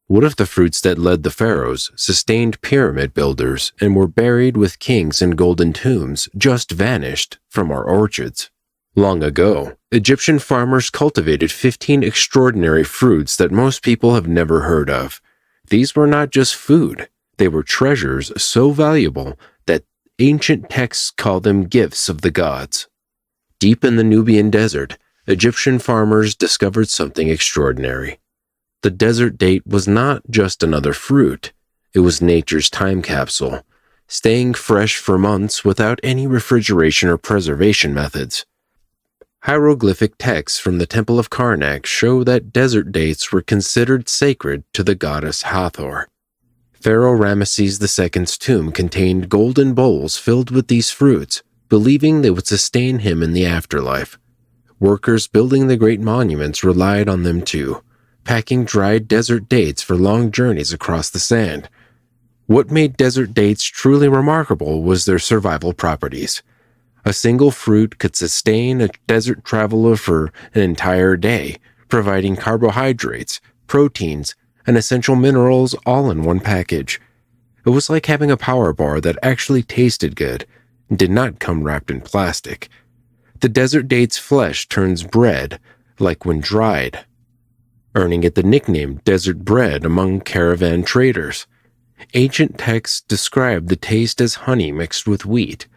What if the fruits that led the pharaohs, sustained pyramid builders, and were buried with kings in golden tombs just vanished from our orchards? Long ago, Egyptian farmers cultivated 15 extraordinary fruits that most people have never heard of. These were not just food, they were treasures so valuable that ancient texts call them gifts of the gods. Deep in the Nubian desert, Egyptian farmers discovered something extraordinary. The desert date was not just another fruit, it was nature's time capsule, staying fresh for months without any refrigeration or preservation methods. Hieroglyphic texts from the Temple of Karnak show that desert dates were considered sacred to the goddess Hathor. Pharaoh Ramesses II's tomb contained golden bowls filled with these fruits, believing they would sustain him in the afterlife. Workers building the great monuments relied on them too, packing dried desert dates for long journeys across the sand. What made desert dates truly remarkable was their survival properties. A single fruit could sustain a desert traveler for an entire day, providing carbohydrates, proteins, and essential minerals all in one package. It was like having a power bar that actually tasted good and did not come wrapped in plastic. The desert date's flesh turns bread, like when dried, earning it the nickname desert bread among caravan traders. Ancient texts describe the taste as honey mixed with wheat,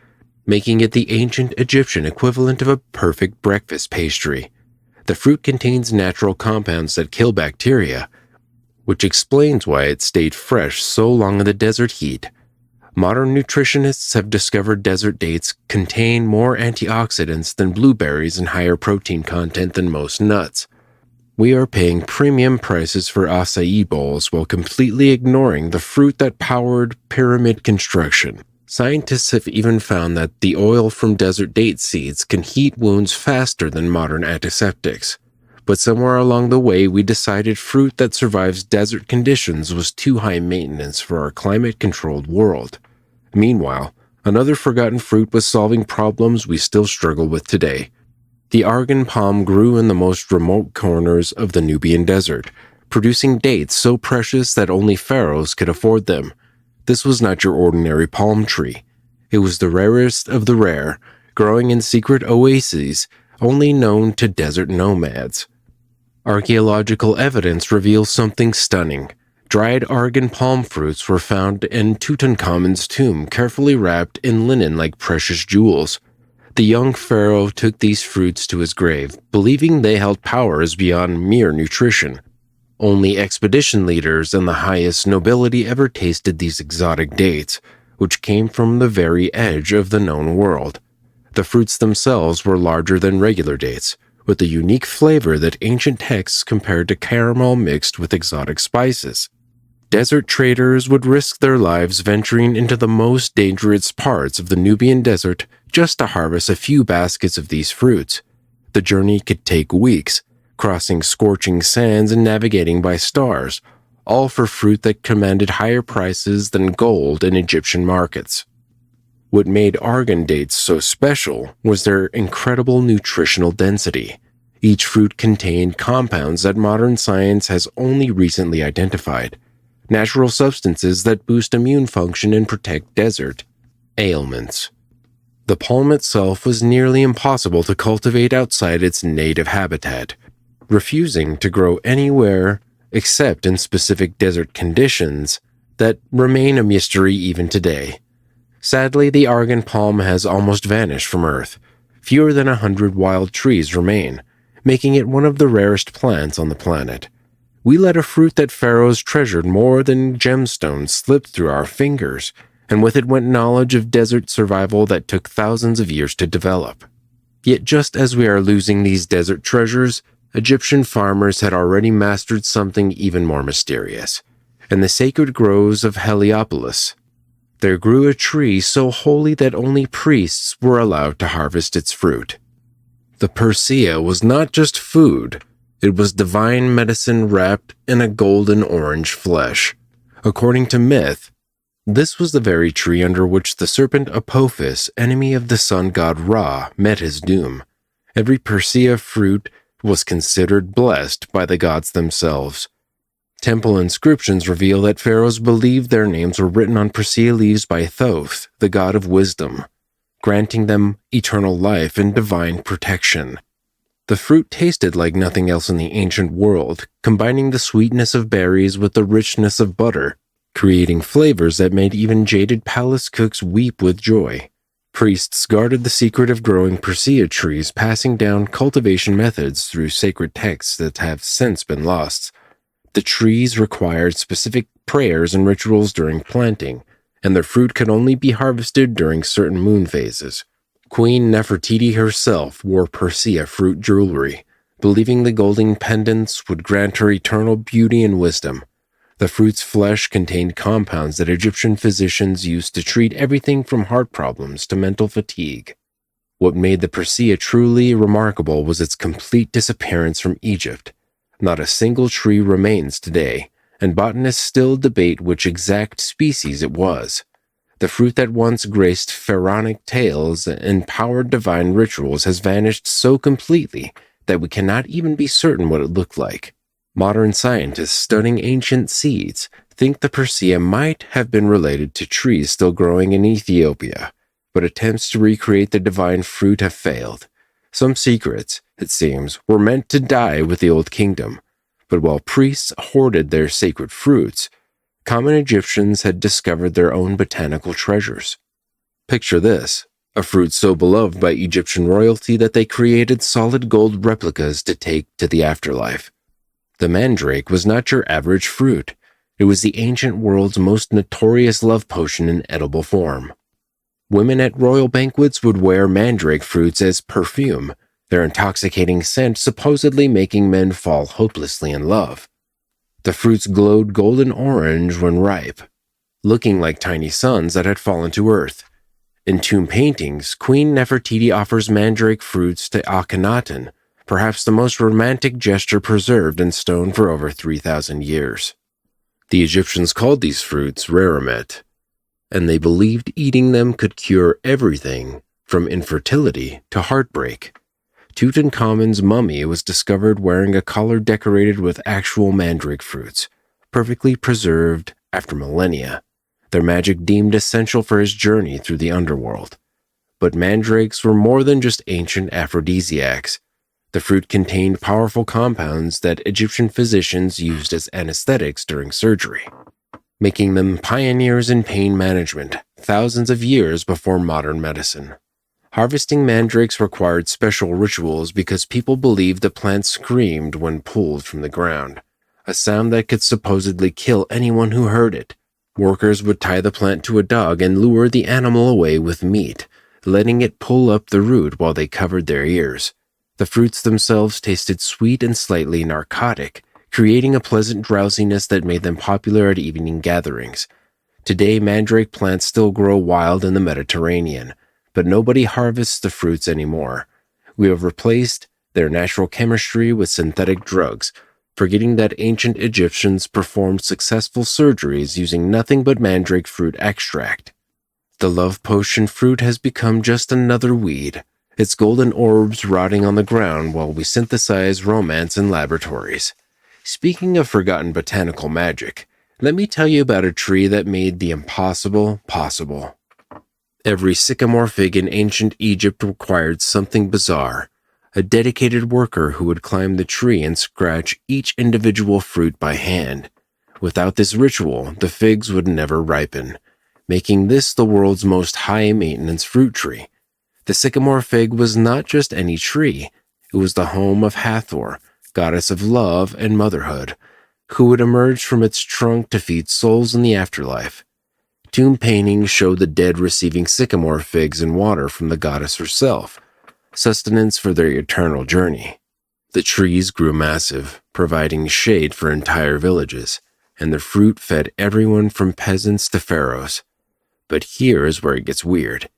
making it the ancient Egyptian equivalent of a perfect breakfast pastry. The fruit contains natural compounds that kill bacteria, which explains why it stayed fresh so long in the desert heat. Modern nutritionists have discovered desert dates contain more antioxidants than blueberries and higher protein content than most nuts. We are paying premium prices for acai bowls while completely ignoring the fruit that powered pyramid construction. Scientists have even found that the oil from desert date seeds can heat wounds faster than modern antiseptics. But somewhere along the way, we decided fruit that survives desert conditions was too high maintenance for our climate-controlled world. Meanwhile, another forgotten fruit was solving problems we still struggle with today. The argan palm grew in the most remote corners of the Nubian desert, producing dates so precious that only pharaohs could afford them. This was not your ordinary palm tree. It was the rarest of the rare, growing in secret oases only known to desert nomads. Archaeological evidence reveals something stunning. Dried argan palm fruits were found in Tutankhamun's tomb, carefully wrapped in linen like precious jewels. The young pharaoh took these fruits to his grave, believing they held powers beyond mere nutrition. Only expedition leaders and the highest nobility ever tasted these exotic dates, which came from the very edge of the known world. The fruits themselves were larger than regular dates, with a unique flavor that ancient texts compared to caramel mixed with exotic spices. Desert traders would risk their lives venturing into the most dangerous parts of the Nubian desert just to harvest a few baskets of these fruits. The journey could take weeks, crossing scorching sands and navigating by stars, all for fruit that commanded higher prices than gold in Egyptian markets. What made argan dates so special was their incredible nutritional density. Each fruit contained compounds that modern science has only recently identified, natural substances that boost immune function and protect desert ailments. The palm itself was nearly impossible to cultivate outside its native habitat, refusing to grow anywhere except in specific desert conditions that remain a mystery even today. Sadly, the argan palm has almost vanished from Earth. Fewer than 100 wild trees remain, making it one of the rarest plants on the planet. We let a fruit that pharaohs treasured more than gemstones slip through our fingers, and with it went knowledge of desert survival that took thousands of years to develop. Yet just as we are losing these desert treasures, Egyptian farmers had already mastered something even more mysterious. In the sacred groves of Heliopolis, there grew a tree so holy that only priests were allowed to harvest its fruit. The persea was not just food, it was divine medicine wrapped in a golden orange flesh. According to myth, this was the very tree under which the serpent Apophis, enemy of the sun god Ra, met his doom. Every persea fruit was considered blessed by the gods themselves. Temple inscriptions reveal that pharaohs believed their names were written on persea leaves by Thoth, the god of wisdom, granting them eternal life and divine protection. The fruit tasted like nothing else in the ancient world, combining the sweetness of berries with the richness of butter, creating flavors that made even jaded palace cooks weep with joy. Priests guarded the secret of growing persea trees, passing down cultivation methods through sacred texts that have since been lost. The trees required specific prayers and rituals during planting, and their fruit could only be harvested during certain moon phases. Queen Nefertiti herself wore persea fruit jewelry, believing the golden pendants would grant her eternal beauty and wisdom. The fruit's flesh contained compounds that Egyptian physicians used to treat everything from heart problems to mental fatigue. What made the persea truly remarkable was its complete disappearance from Egypt. Not a single tree remains today, and botanists still debate which exact species it was. The fruit that once graced pharaonic tales and powered divine rituals has vanished so completely that we cannot even be certain what it looked like. Modern scientists studying ancient seeds think the persea might have been related to trees still growing in Ethiopia, but attempts to recreate the divine fruit have failed. Some secrets, it seems, were meant to die with the Old Kingdom, but while priests hoarded their sacred fruits, common Egyptians had discovered their own botanical treasures. Picture this, a fruit so beloved by Egyptian royalty that they created solid gold replicas to take to the afterlife. The mandrake was not your average fruit. It was the ancient world's most notorious love potion in edible form. Women at royal banquets would wear mandrake fruits as perfume, their intoxicating scent supposedly making men fall hopelessly in love. The fruits glowed golden orange when ripe, looking like tiny suns that had fallen to earth. In tomb paintings, Queen Nefertiti offers mandrake fruits to Akhenaten, perhaps the most romantic gesture preserved in stone for over 3,000 years. The Egyptians called these fruits raramet, and they believed eating them could cure everything from infertility to heartbreak. Tutankhamun's mummy was discovered wearing a collar decorated with actual mandrake fruits, perfectly preserved after millennia, their magic deemed essential for his journey through the underworld. But mandrakes were more than just ancient aphrodisiacs. The fruit contained powerful compounds that Egyptian physicians used as anesthetics during surgery, making them pioneers in pain management thousands of years before modern medicine. Harvesting mandrakes required special rituals because people believed the plant screamed when pulled from the ground, a sound that could supposedly kill anyone who heard it. Workers would tie the plant to a dog and lure the animal away with meat, letting it pull up the root while they covered their ears. The fruits themselves tasted sweet and slightly narcotic, creating a pleasant drowsiness that made them popular at evening gatherings. Today, mandrake plants still grow wild in the Mediterranean, but nobody harvests the fruits anymore. We have replaced their natural chemistry with synthetic drugs, forgetting that ancient Egyptians performed successful surgeries using nothing but mandrake fruit extract. The love potion fruit has become just another weed, its golden orbs rotting on the ground while we synthesize romance in laboratories. Speaking of forgotten botanical magic, let me tell you about a tree that made the impossible possible. Every sycamore fig in ancient Egypt required something bizarre, a dedicated worker who would climb the tree and scratch each individual fruit by hand. Without this ritual, the figs would never ripen, making this the world's most high-maintenance fruit tree. The sycamore fig was not just any tree, it was the home of Hathor, goddess of love and motherhood, who would emerge from its trunk to feed souls in the afterlife. Tomb paintings show the dead receiving sycamore figs and water from the goddess herself, sustenance for their eternal journey. The trees grew massive, providing shade for entire villages, and the fruit fed everyone from peasants to pharaohs. But here is where it gets weird.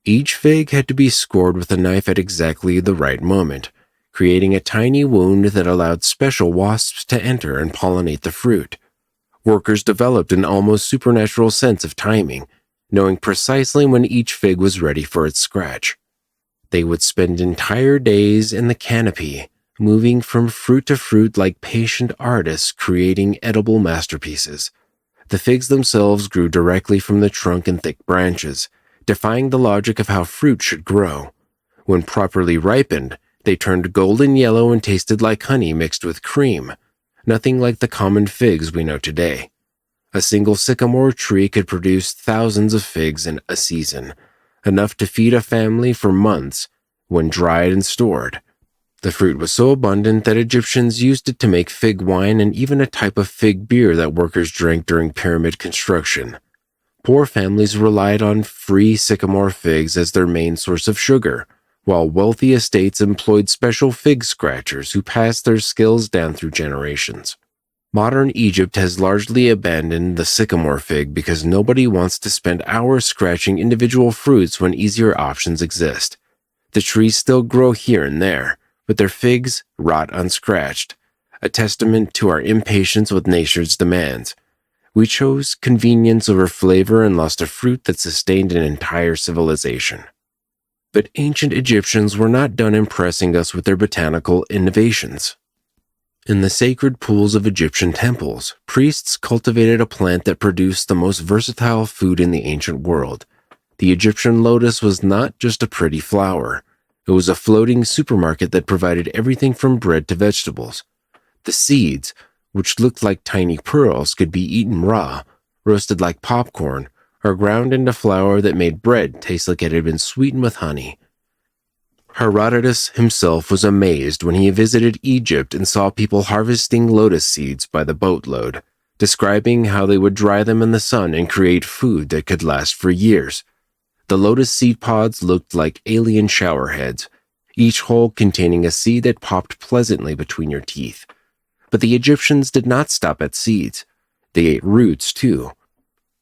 Each fig had to be scored with a knife at exactly the right moment, creating a tiny wound that allowed special wasps to enter and pollinate the fruit. Workers developed an almost supernatural sense of timing, knowing precisely when each fig was ready for its scratch. They would spend entire days in the canopy, moving from fruit to fruit like patient artists creating edible masterpieces. The figs themselves grew directly from the trunk and thick branches, defying the logic of how fruit should grow. When properly ripened, they turned golden yellow and tasted like honey mixed with cream, nothing like the common figs we know today. A single sycamore tree could produce thousands of figs in a season, enough to feed a family for months when dried and stored. The fruit was so abundant that Egyptians used it to make fig wine and even a type of fig beer that workers drank during pyramid construction. Poor families relied on free sycamore figs as their main source of sugar, while wealthy estates employed special fig scratchers who passed their skills down through generations. Modern Egypt has largely abandoned the sycamore fig because nobody wants to spend hours scratching individual fruits when easier options exist. The trees still grow here and there, but their figs rot unscratched, a testament to our impatience with nature's demands. We chose convenience over flavor and lost a fruit that sustained an entire civilization. But ancient Egyptians were not done impressing us with their botanical innovations. In the sacred pools of Egyptian temples, priests cultivated a plant that produced the most versatile food in the ancient world. The Egyptian lotus was not just a pretty flower. It was a floating supermarket that provided everything from bread to vegetables. The seeds, which looked like tiny pearls, could be eaten raw, roasted like popcorn, or ground into flour that made bread taste like it had been sweetened with honey. Herodotus himself was amazed when he visited Egypt and saw people harvesting lotus seeds by the boatload, describing how they would dry them in the sun and create food that could last for years. The lotus seed pods looked like alien shower heads, each hole containing a seed that popped pleasantly between your teeth. But the Egyptians did not stop at seeds. They ate roots, too,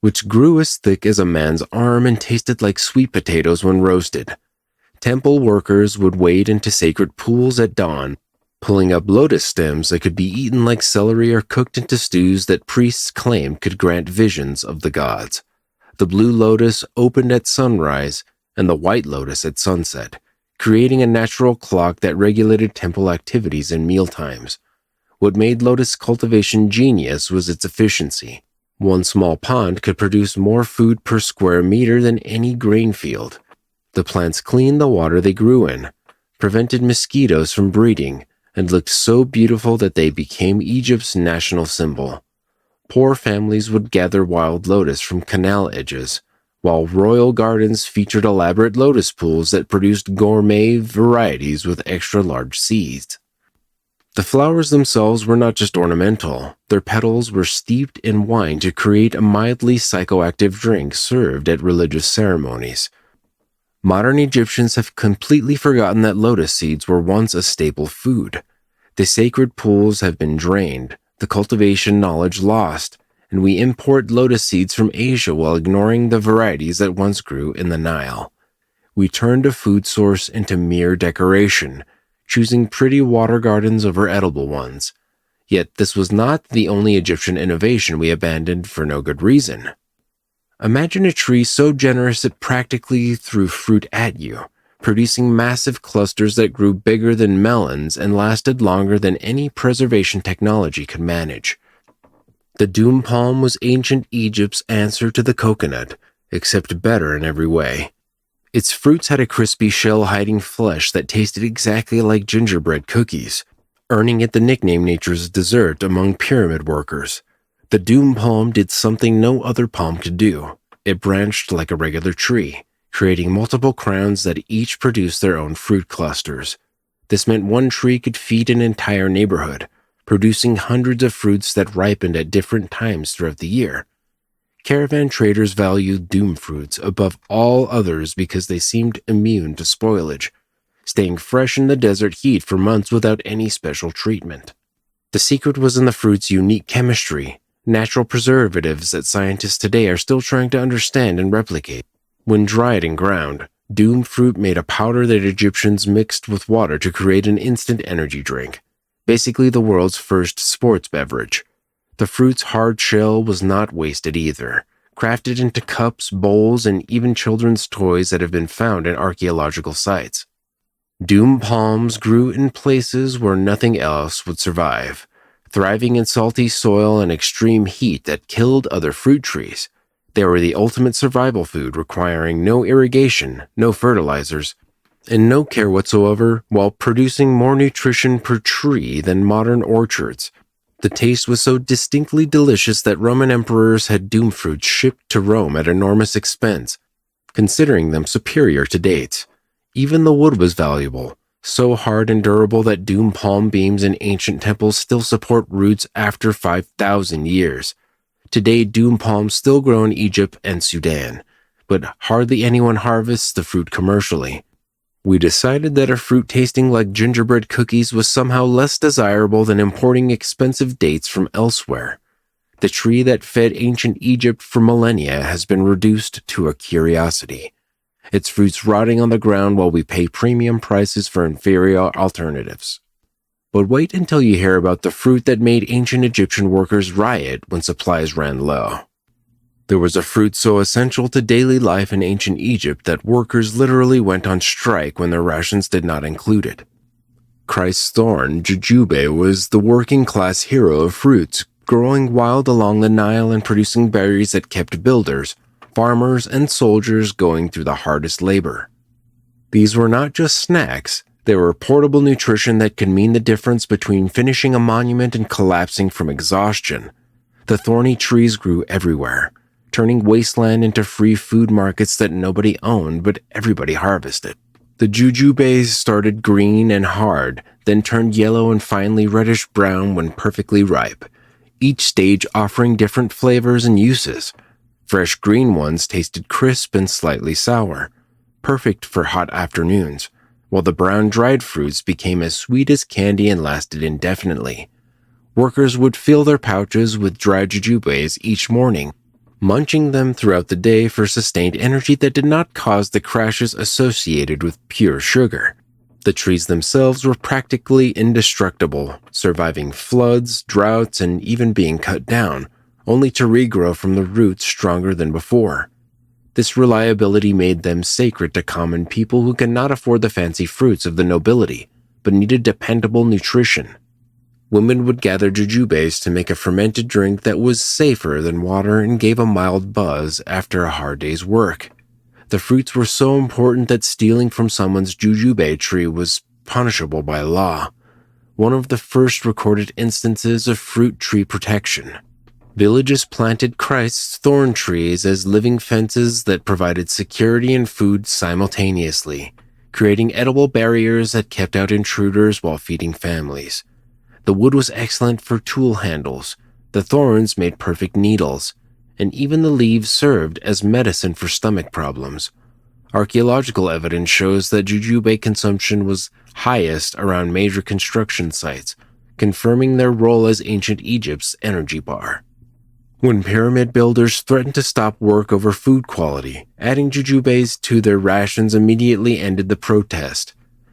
which grew as thick as a man's arm and tasted like sweet potatoes when roasted. Temple workers would wade into sacred pools at dawn, pulling up lotus stems that could be eaten like celery or cooked into stews that priests claimed could grant visions of the gods. The blue lotus opened at sunrise and the white lotus at sunset, creating a natural clock that regulated temple activities and mealtimes. What made lotus cultivation genius was its efficiency. One small pond could produce more food per square meter than any grain field. The plants cleaned the water they grew in, prevented mosquitoes from breeding, and looked so beautiful that they became Egypt's national symbol. Poor families would gather wild lotus from canal edges, while royal gardens featured elaborate lotus pools that produced gourmet varieties with extra-large seeds. The flowers themselves were not just ornamental. Their petals were steeped in wine to create a mildly psychoactive drink served at religious ceremonies. Modern Egyptians have completely forgotten that lotus seeds were once a staple food. The sacred pools have been drained, the cultivation knowledge lost, and we import lotus seeds from Asia while ignoring the varieties that once grew in the Nile. We turned a food source into mere decoration, choosing pretty water gardens over edible ones. Yet this was not the only Egyptian innovation we abandoned for no good reason. Imagine a tree so generous it practically threw fruit at you, producing massive clusters that grew bigger than melons and lasted longer than any preservation technology could manage. The doom palm was ancient Egypt's answer to the coconut, except better in every way. Its fruits had a crispy shell-hiding flesh that tasted exactly like gingerbread cookies, earning it the nickname nature's dessert among pyramid workers. The doom palm did something no other palm could do. It branched like a regular tree, creating multiple crowns that each produced their own fruit clusters. This meant one tree could feed an entire neighborhood, producing hundreds of fruits that ripened at different times throughout the year. Caravan traders valued doom fruits above all others because they seemed immune to spoilage, staying fresh in the desert heat for months without any special treatment. The secret was in the fruit's unique chemistry, natural preservatives that scientists today are still trying to understand and replicate. When dried and ground, doom fruit made a powder that Egyptians mixed with water to create an instant energy drink, basically the world's first sports beverage. The fruit's hard shell was not wasted either, crafted into cups, bowls, and even children's toys that have been found in archaeological sites. Doom palms grew in places where nothing else would survive, thriving in salty soil and extreme heat that killed other fruit trees. They were the ultimate survival food, requiring no irrigation, no fertilizers, and no care whatsoever, while producing more nutrition per tree than modern orchards. The taste was so distinctly delicious that Roman emperors had doom fruits shipped to Rome at enormous expense, considering them superior to dates. Even the wood was valuable, so hard and durable that doom palm beams in ancient temples still support roots after 5,000 years. Today, doom palms still grow in Egypt and Sudan, but hardly anyone harvests the fruit commercially. We decided that a fruit tasting like gingerbread cookies was somehow less desirable than importing expensive dates from elsewhere. The tree that fed ancient Egypt for millennia has been reduced to a curiosity, its fruits rotting on the ground while we pay premium prices for inferior alternatives. But wait until you hear about the fruit that made ancient Egyptian workers riot when supplies ran low. There was a fruit so essential to daily life in ancient Egypt that workers literally went on strike when their rations did not include it. Christ's thorn, jujube, was the working-class hero of fruits, growing wild along the Nile and producing berries that kept builders, farmers, and soldiers going through the hardest labor. These were not just snacks. They were portable nutrition that could mean the difference between finishing a monument and collapsing from exhaustion. The thorny trees grew everywhere, turning wasteland into free food markets that nobody owned but everybody harvested. The jujubes started green and hard, then turned yellow and finally reddish-brown when perfectly ripe, each stage offering different flavors and uses. Fresh green ones tasted crisp and slightly sour, perfect for hot afternoons, while the brown dried fruits became as sweet as candy and lasted indefinitely. Workers would fill their pouches with dried jujubes each morning, munching them throughout the day for sustained energy that did not cause the crashes associated with pure sugar. The trees themselves were practically indestructible, surviving floods, droughts, and even being cut down, only to regrow from the roots stronger than before. This reliability made them sacred to common people who could not afford the fancy fruits of the nobility, but needed dependable nutrition. Women would gather jujubes to make a fermented drink that was safer than water and gave a mild buzz after a hard day's work. The fruits were so important that stealing from someone's jujube tree was punishable by law, one of the first recorded instances of fruit tree protection. Villages planted Christ's thorn trees as living fences that provided security and food simultaneously, creating edible barriers that kept out intruders while feeding families. The wood was excellent for tool handles, the thorns made perfect needles, and even the leaves served as medicine for stomach problems. Archaeological evidence shows that jujube consumption was highest around major construction sites, confirming their role as ancient Egypt's energy bar. When pyramid builders threatened to stop work over food quality, adding jujubes to their rations immediately ended the protest.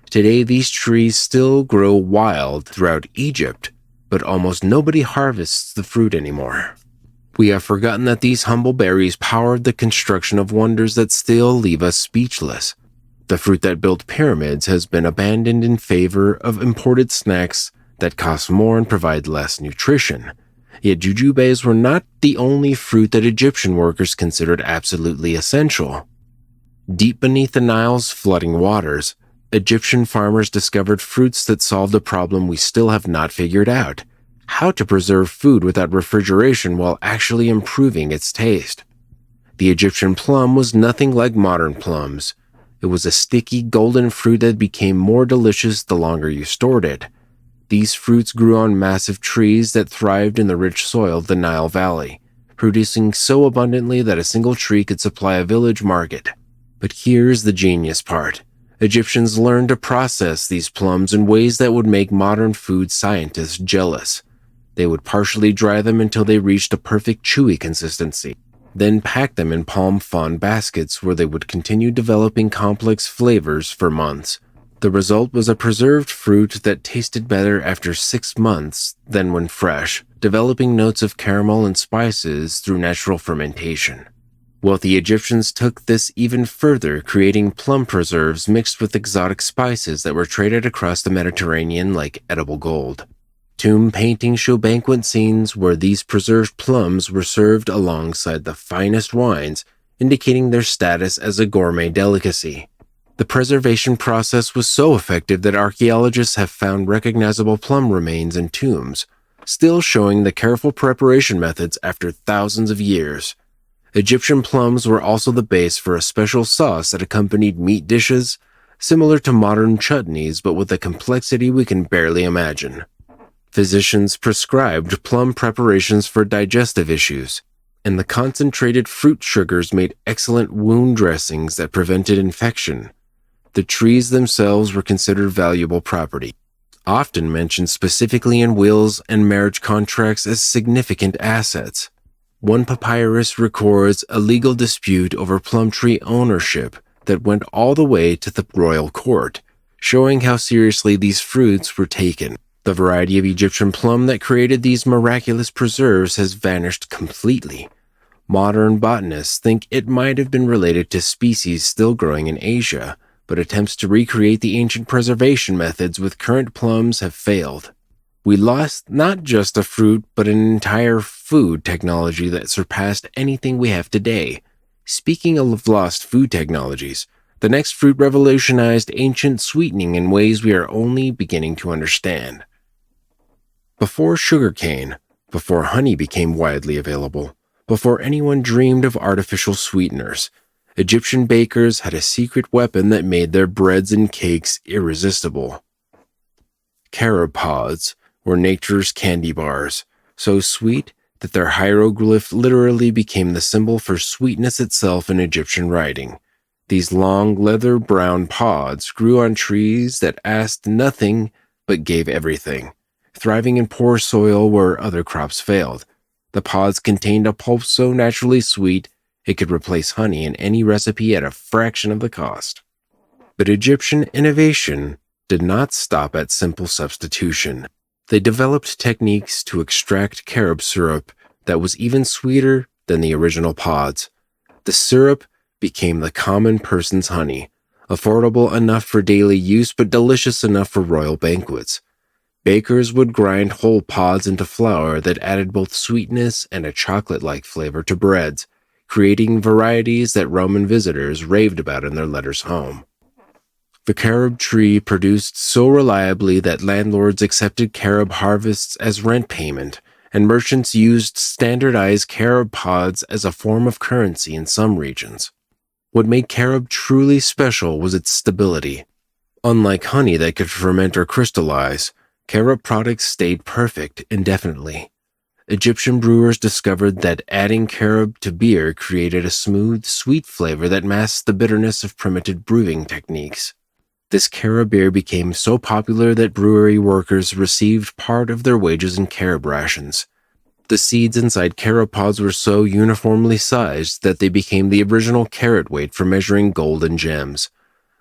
Today, these trees still grow wild throughout Egypt, but almost nobody harvests the fruit anymore. We have forgotten that these humble berries powered the construction of wonders that still leave us speechless. The fruit that built pyramids has been abandoned in favor of imported snacks that cost more and provide less nutrition. Yet jujubes were not the only fruit that Egyptian workers considered absolutely essential. Deep beneath the Nile's flooding waters, Egyptian farmers discovered fruits that solved a problem we still have not figured out: how to preserve food without refrigeration while actually improving its taste. The Egyptian plum was nothing like modern plums. It was a sticky, golden fruit that became more delicious the longer you stored it. These fruits grew on massive trees that thrived in the rich soil of the Nile Valley, producing so abundantly that a single tree could supply a village market. But here's the genius part. Egyptians learned to process these plums in ways that would make modern food scientists jealous. They would partially dry them until they reached a perfect chewy consistency, then pack them in palm frond baskets where they would continue developing complex flavors for months. The result was a preserved fruit that tasted better after 6 months than when fresh, developing notes of caramel and spices through natural fermentation. Wealthy Egyptians took this even further, creating plum preserves mixed with exotic spices that were traded across the Mediterranean like edible gold. Tomb paintings show banquet scenes where these preserved plums were served alongside the finest wines, indicating their status as a gourmet delicacy. The preservation process was so effective that archaeologists have found recognizable plum remains in tombs, still showing the careful preparation methods after thousands of years. Egyptian plums were also the base for a special sauce that accompanied meat dishes, similar to modern chutneys but with a complexity we can barely imagine. Physicians prescribed plum preparations for digestive issues, and the concentrated fruit sugars made excellent wound dressings that prevented infection. The trees themselves were considered valuable property, often mentioned specifically in wills and marriage contracts as significant assets. One papyrus records a legal dispute over plum tree ownership that went all the way to the royal court, showing how seriously these fruits were taken. The variety of Egyptian plum that created these miraculous preserves has vanished completely. Modern botanists think it might have been related to species still growing in Asia, but attempts to recreate the ancient preservation methods with current plums have failed. We lost not just a fruit, but an entire food technology that surpassed anything we have today. Speaking of lost food technologies, the next fruit revolutionized ancient sweetening in ways we are only beginning to understand. Before sugarcane, before honey became widely available, before anyone dreamed of artificial sweeteners, Egyptian bakers had a secret weapon that made their breads and cakes irresistible. Carob pods were nature's candy bars, so sweet that their hieroglyph literally became the symbol for sweetness itself in Egyptian writing. These long, leather-brown pods grew on trees that asked nothing but gave everything, thriving in poor soil where other crops failed. The pods contained a pulp so naturally sweet it could replace honey in any recipe at a fraction of the cost. But Egyptian innovation did not stop at simple substitution. They developed techniques to extract carob syrup that was even sweeter than the original pods. The syrup became the common person's honey, affordable enough for daily use but delicious enough for royal banquets. Bakers would grind whole pods into flour that added both sweetness and a chocolate-like flavor to breads, creating varieties that Roman visitors raved about in their letters home. The carob tree produced so reliably that landlords accepted carob harvests as rent payment, and merchants used standardized carob pods as a form of currency in some regions. What made carob truly special was its stability. Unlike honey that could ferment or crystallize, carob products stayed perfect indefinitely. Egyptian brewers discovered that adding carob to beer created a smooth, sweet flavor that masked the bitterness of primitive brewing techniques. This carob beer became so popular that brewery workers received part of their wages in carob rations. The seeds inside carob pods were so uniformly sized that they became the original carat weight for measuring gold and gems.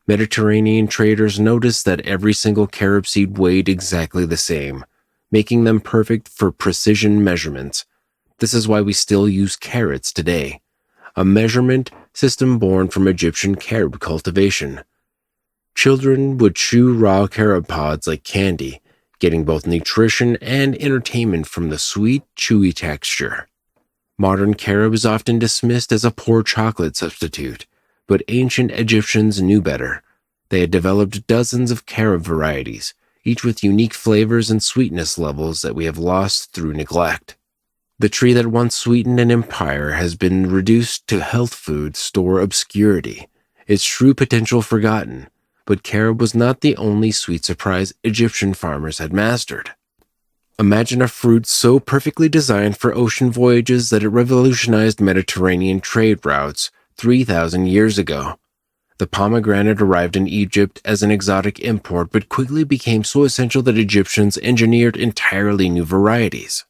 Mediterranean traders noticed that every single carob seed weighed exactly the same, making them perfect for precision measurements. This is why we still use carats today, a measurement system born from Egyptian carob cultivation. Children would chew raw carob pods like candy, getting both nutrition and entertainment from the sweet, chewy texture. Modern carob is often dismissed as a poor chocolate substitute, but ancient Egyptians knew better. They had developed dozens of carob varieties, each with unique flavors and sweetness levels that we have lost through neglect. The tree that once sweetened an empire has been reduced to health food store obscurity, its true potential forgotten. But carob was not the only sweet surprise Egyptian farmers had mastered. Imagine a fruit so perfectly designed for ocean voyages that it revolutionized Mediterranean trade routes 3,000 years ago. The pomegranate arrived in Egypt as an exotic import but quickly became so essential that Egyptians engineered entirely new varieties.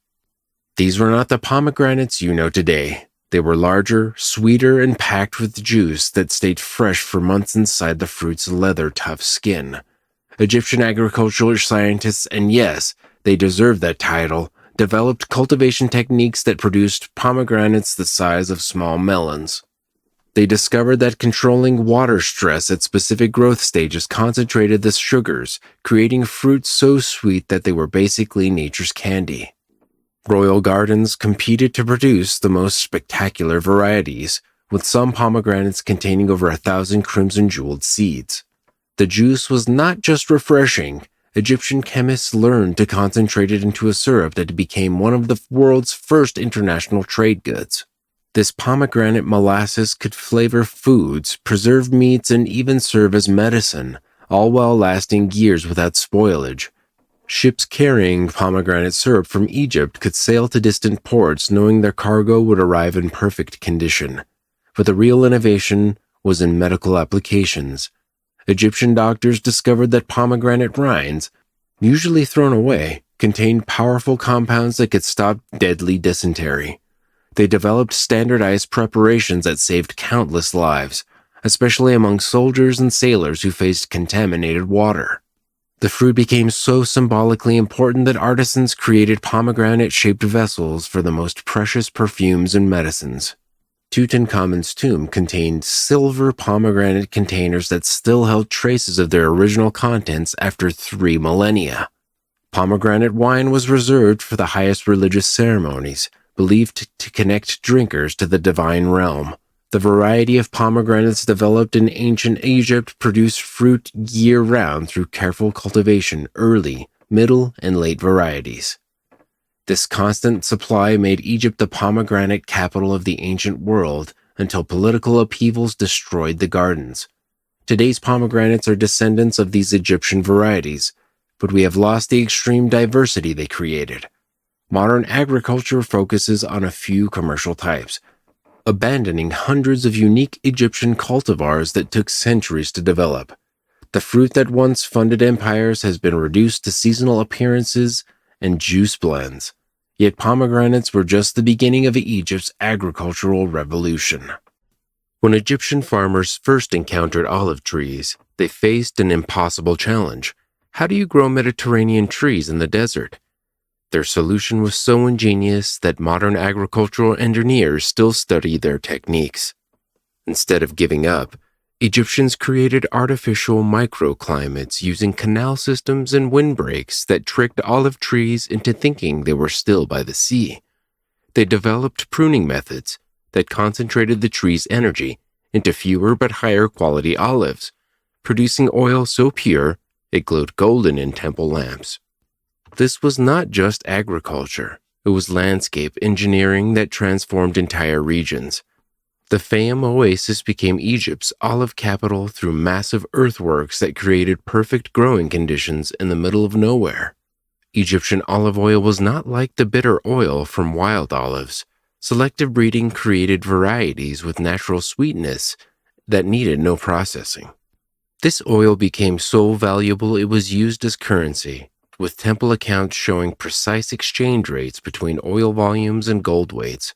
These were not the pomegranates you know today. They were larger, sweeter, and packed with juice that stayed fresh for months inside the fruit's leather-tough skin. Egyptian agricultural scientists, and yes, they deserve that title, developed cultivation techniques that produced pomegranates the size of small melons. They discovered that controlling water stress at specific growth stages concentrated the sugars, creating fruits so sweet that they were basically nature's candy. Royal gardens competed to produce the most spectacular varieties, with some pomegranates containing over 1,000 crimson jeweled seeds. The juice was not just refreshing. Egyptian chemists learned to concentrate it into a syrup that became one of the world's first international trade goods. This pomegranate molasses could flavor foods, preserve meats, and even serve as medicine, all while lasting years without spoilage. Ships carrying pomegranate syrup from Egypt could sail to distant ports knowing their cargo would arrive in perfect condition. But the real innovation was in medical applications. Egyptian doctors discovered that pomegranate rinds, usually thrown away, contained powerful compounds that could stop deadly dysentery. They developed standardized preparations that saved countless lives, especially among soldiers and sailors who faced contaminated water. The fruit became so symbolically important that artisans created pomegranate-shaped vessels for the most precious perfumes and medicines. Tutankhamun's tomb contained silver pomegranate containers that still held traces of their original contents after 3 millennia. Pomegranate wine was reserved for the highest religious ceremonies, believed to connect drinkers to the divine realm. The variety of pomegranates developed in ancient Egypt produced fruit year-round through careful cultivation, early, middle, and late varieties. This constant supply made Egypt the pomegranate capital of the ancient world until political upheavals destroyed the gardens. Today's pomegranates are descendants of these Egyptian varieties, but we have lost the extreme diversity they created. Modern agriculture focuses on a few commercial types, abandoning hundreds of unique Egyptian cultivars that took centuries to develop. The fruit that once funded empires has been reduced to seasonal appearances and juice blends. Yet pomegranates were just the beginning of Egypt's agricultural revolution. When Egyptian farmers first encountered olive trees, they faced an impossible challenge. How do you grow Mediterranean trees in the desert? Their solution was so ingenious that modern agricultural engineers still study their techniques. Instead of giving up, Egyptians created artificial microclimates using canal systems and windbreaks that tricked olive trees into thinking they were still by the sea. They developed pruning methods that concentrated the tree's energy into fewer but higher quality olives, producing oil so pure it glowed golden in temple lamps. This was not just agriculture, it was landscape engineering that transformed entire regions. The Fayum oasis became Egypt's olive capital through massive earthworks that created perfect growing conditions in the middle of nowhere. Egyptian olive oil was not like the bitter oil from wild olives. Selective breeding created varieties with natural sweetness that needed no processing. This oil became so valuable it was used as currency, with temple accounts showing precise exchange rates between oil volumes and gold weights.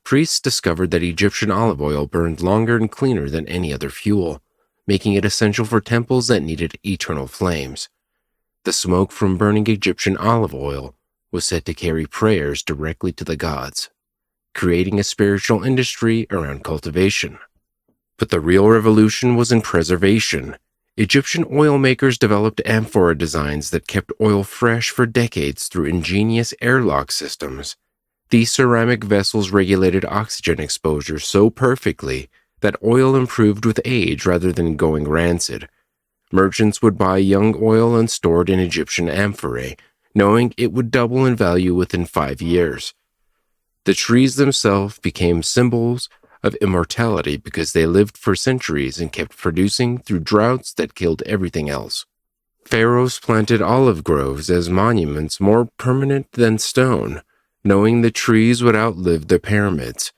Priests discovered that Egyptian olive oil burned longer and cleaner than any other fuel, making it essential for temples that needed eternal flames. The smoke from burning Egyptian olive oil was said to carry prayers directly to the gods, creating a spiritual industry around cultivation. But the real revolution was in preservation. Egyptian oil makers developed amphora designs that kept oil fresh for decades through ingenious airlock systems. These ceramic vessels regulated oxygen exposure so perfectly that oil improved with age rather than going rancid. Merchants would buy young oil and store it in Egyptian amphorae, knowing it would double in value within 5 years. The trees themselves became symbols of immortality because they lived for centuries and kept producing through droughts that killed everything else. Pharaohs planted olive groves as monuments more permanent than stone, knowing the trees would outlive the pyramids.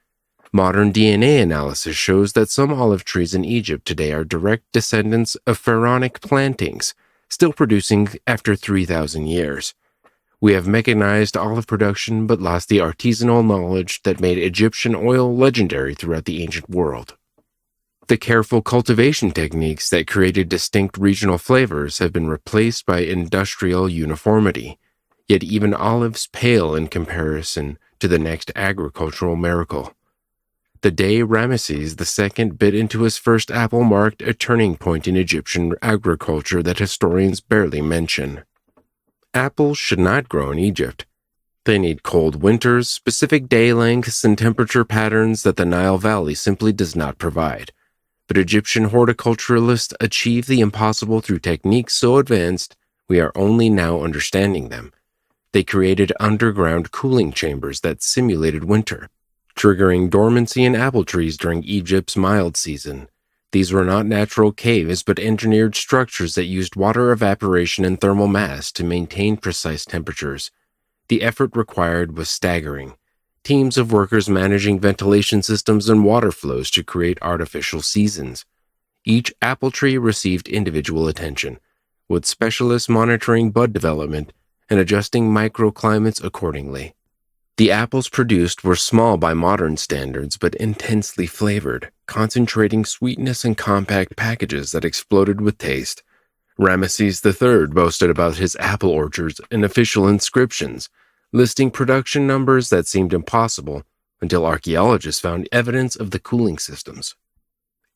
Modern DNA analysis shows that some olive trees in Egypt today are direct descendants of pharaonic plantings, still producing after 3,000 years. We have mechanized olive production but lost the artisanal knowledge that made Egyptian oil legendary throughout the ancient world. The careful cultivation techniques that created distinct regional flavors have been replaced by industrial uniformity, yet even olives pale in comparison to the next agricultural miracle. The day Ramesses II bit into his first apple marked a turning point in Egyptian agriculture that historians barely mention. Apples should not grow in Egypt. They need cold winters, specific day lengths, and temperature patterns that the Nile Valley simply does not provide. But Egyptian horticulturalists achieved the impossible through techniques so advanced we are only now understanding them. They created underground cooling chambers that simulated winter, triggering dormancy in apple trees during Egypt's mild season. These were not natural caves but engineered structures that used water evaporation and thermal mass to maintain precise temperatures. The effort required was staggering. Teams of workers managing ventilation systems and water flows to create artificial seasons. Each apple tree received individual attention, with specialists monitoring bud development and adjusting microclimates accordingly. The apples produced were small by modern standards but intensely flavored, concentrating sweetness in compact packages that exploded with taste. Ramesses III boasted about his apple orchards in official inscriptions, listing production numbers that seemed impossible until archaeologists found evidence of the cooling systems.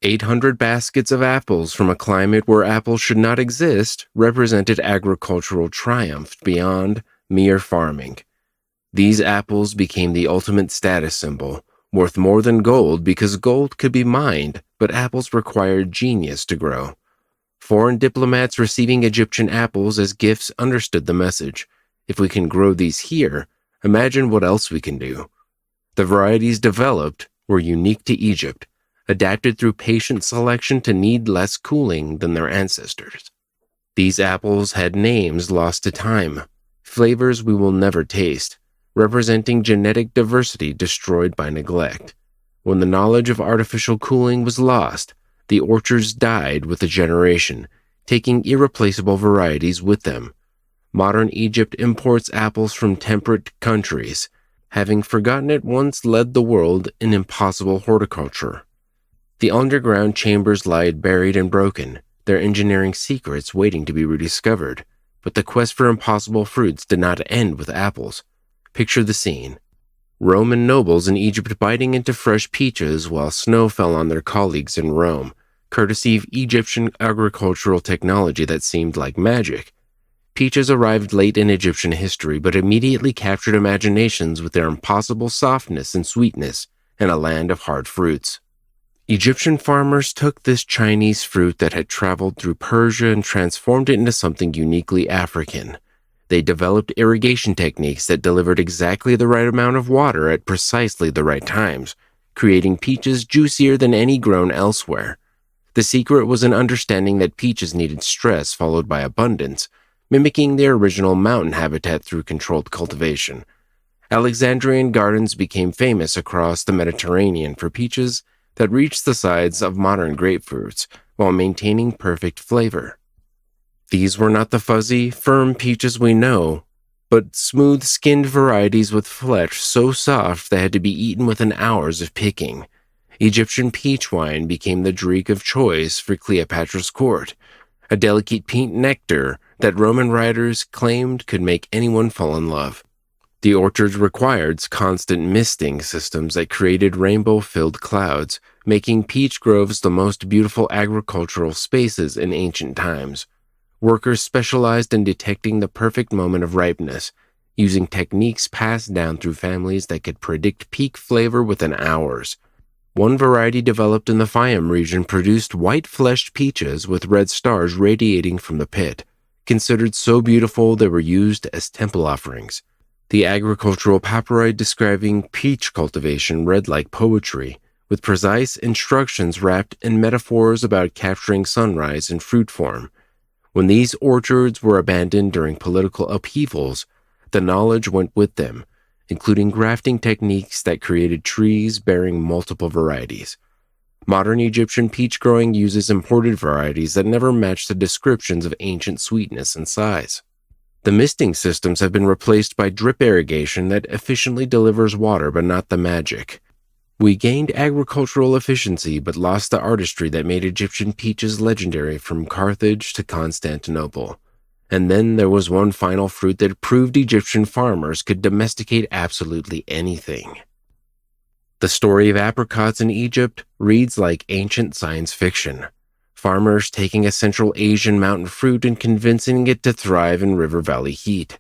800 baskets of apples from a climate where apples should not exist represented agricultural triumph beyond mere farming. These apples became the ultimate status symbol, worth more than gold because gold could be mined, but apples required genius to grow. Foreign diplomats receiving Egyptian apples as gifts understood the message. If we can grow these here, imagine what else we can do. The varieties developed were unique to Egypt, adapted through patient selection to need less cooling than their ancestors. These apples had names lost to time, flavors we will never taste, representing genetic diversity destroyed by neglect. When the knowledge of artificial cooling was lost, the orchards died with a generation, taking irreplaceable varieties with them. Modern Egypt imports apples from temperate countries, having forgotten it once led the world in impossible horticulture. The underground chambers lied buried and broken, their engineering secrets waiting to be rediscovered. But the quest for impossible fruits did not end with apples. Picture the scene. Roman nobles in Egypt biting into fresh peaches while snow fell on their colleagues in Rome, courtesy of Egyptian agricultural technology that seemed like magic. Peaches arrived late in Egyptian history but immediately captured imaginations with their impossible softness and sweetness in a land of hard fruits. Egyptian farmers took this Chinese fruit that had traveled through Persia and transformed it into something uniquely African. They developed irrigation techniques that delivered exactly the right amount of water at precisely the right times, creating peaches juicier than any grown elsewhere. The secret was an understanding that peaches needed stress followed by abundance, mimicking their original mountain habitat through controlled cultivation. Alexandrian gardens became famous across the Mediterranean for peaches that reached the size of modern grapefruits while maintaining perfect flavor. These were not the fuzzy, firm peaches we know, but smooth-skinned varieties with flesh so soft they had to be eaten within hours of picking. Egyptian peach wine became the drink of choice for Cleopatra's court, a delicate pink nectar that Roman writers claimed could make anyone fall in love. The orchards required constant misting systems that created rainbow-filled clouds, making peach groves the most beautiful agricultural spaces in ancient times. Workers specialized in detecting the perfect moment of ripeness, using techniques passed down through families that could predict peak flavor within hours. One variety developed in the Fayum region produced white-fleshed peaches with red stars radiating from the pit, considered so beautiful they were used as temple offerings. The agricultural papyri describing peach cultivation read like poetry, with precise instructions wrapped in metaphors about capturing sunrise in fruit form. When these orchards were abandoned during political upheavals, the knowledge went with them, including grafting techniques that created trees bearing multiple varieties. Modern Egyptian peach growing uses imported varieties that never match the descriptions of ancient sweetness and size. The misting systems have been replaced by drip irrigation that efficiently delivers water but not the magic. We gained agricultural efficiency but lost the artistry that made Egyptian peaches legendary from Carthage to Constantinople. And then there was one final fruit that proved Egyptian farmers could domesticate absolutely anything. The story of apricots in Egypt reads like ancient science fiction. Farmers taking a Central Asian mountain fruit and convincing it to thrive in river valley heat.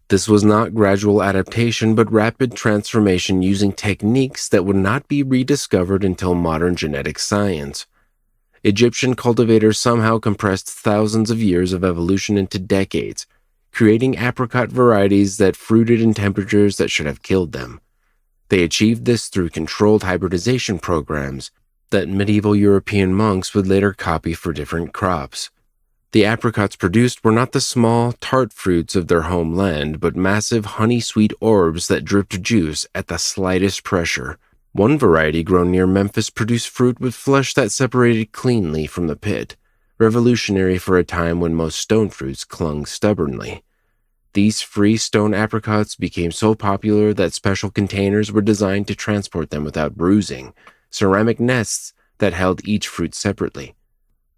This was not gradual adaptation, but rapid transformation using techniques that would not be rediscovered until modern genetic science. Egyptian cultivators somehow compressed thousands of years of evolution into decades, creating apricot varieties that fruited in temperatures that should have killed them. They achieved this through controlled hybridization programs that medieval European monks would later copy for different crops. The apricots produced were not the small, tart fruits of their homeland, but massive honey-sweet orbs that dripped juice at the slightest pressure. One variety grown near Memphis produced fruit with flesh that separated cleanly from the pit, revolutionary for a time when most stone fruits clung stubbornly. These free stone apricots became so popular that special containers were designed to transport them without bruising, ceramic nests that held each fruit separately.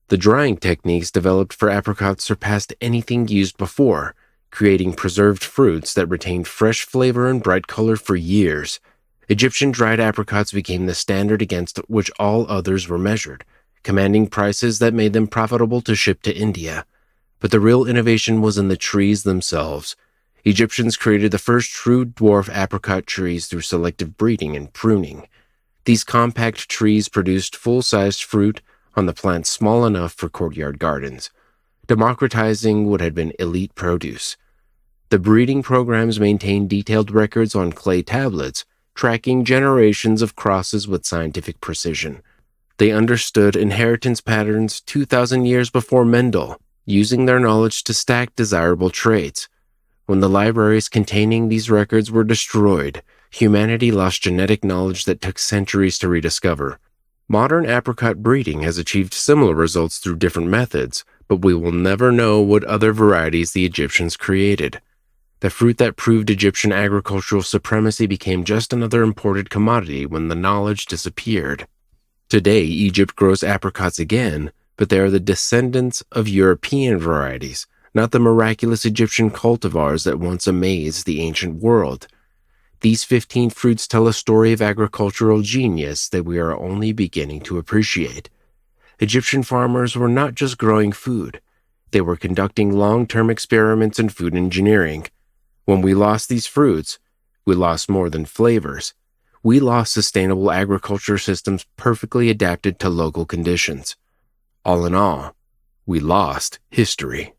The drying techniques developed for apricots surpassed anything used before, creating preserved fruits that retained fresh flavor and bright color for years. Egyptian dried apricots became the standard against which all others were measured, commanding prices that made them profitable to ship to India. But the real innovation was in the trees themselves. Egyptians created the first true dwarf apricot trees through selective breeding and pruning. These compact trees produced full-sized fruit on the plants small enough for courtyard gardens, democratizing what had been elite produce. The breeding programs maintained detailed records on clay tablets, tracking generations of crosses with scientific precision. They understood inheritance patterns 2,000 years before Mendel, using their knowledge to stack desirable traits. When the libraries containing these records were destroyed, humanity lost genetic knowledge that took centuries to rediscover. Modern apricot breeding has achieved similar results through different methods, but we will never know what other varieties the Egyptians created. The fruit that proved Egyptian agricultural supremacy became just another imported commodity when the knowledge disappeared. Today, Egypt grows apricots again, but they are the descendants of European varieties, not the miraculous Egyptian cultivars that once amazed the ancient world. These 15 fruits tell a story of agricultural genius that we are only beginning to appreciate. Egyptian farmers were not just growing food. They were conducting long-term experiments in food engineering. When we lost these fruits, we lost more than flavors. We lost sustainable agriculture systems perfectly adapted to local conditions. All in all, we lost history.